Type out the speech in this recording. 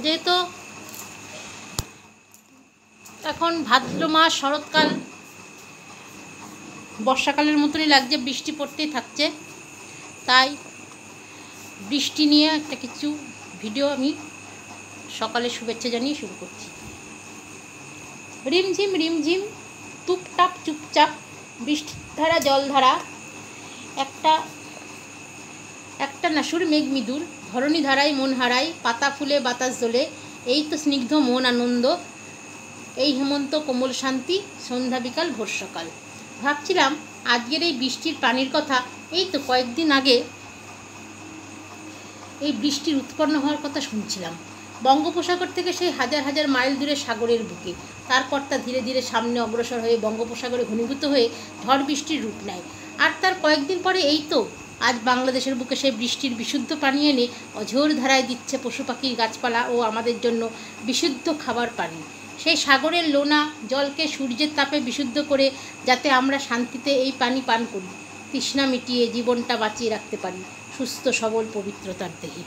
যেহেতু এখন ভাদ্র মাস, শরৎকাল, বর্ষাকালের মতনই লাগছে, বৃষ্টি পড়তেই থাকছে, তাই বৃষ্টি নিয়ে একটা কিছু ভিডিও আমি সকালে শুভেচ্ছা জানিয়ে শুরু করছি। রিমঝিম রিমঝিম, টুপটাপ চুপচাপ, বৃষ্টিধারা জলধারা, একটা একটা নাসুর মেঘ মৃদুর, ধরণী ধারায় মন হারায়, পাতা ফুলে বাতাস দোলে, এই তো স্নিগ্ধ মন আনন্দ, এই হেমন্ত কোমল শান্তি, সন্ধ্যা বিকাল ভোর সকাল। ভাবছিলাম আজকের এই বৃষ্টির পানির কথা। এই তো কয়েকদিন আগে এই বৃষ্টির উৎপন্ন হওয়ার কথা শুনছিলাম বঙ্গোপসাগর থেকে, সেই হাজার হাজার মাইল দূরে সাগরের বুকে। তারপর তা ধীরে ধীরে সামনে অগ্রসর হয়ে বঙ্গোপসাগরে ঘনীভূত হয়ে ঝড় বৃষ্টির রূপ নেয়। আর তার কয়েকদিন পরে এই তো আজ বাংলাদেশের বুকে সেই বৃষ্টির বিশুদ্ধ পানি এনে অঝোর ধারায় দিচ্ছে পশু পাখি, গাছপালা ও আমাদের জন্য বিশুদ্ধ খাবার পানি। সেই সাগরের লোনা জলকে সূর্যের তাপে বিশুদ্ধ করে, যাতে আমরা শান্তিতে এই পানি পান করি, তৃষ্ণা মিটিয়ে জীবনটা বাঁচিয়ে রাখতে পারি সুস্থ সবল পবিত্রতার দেহে।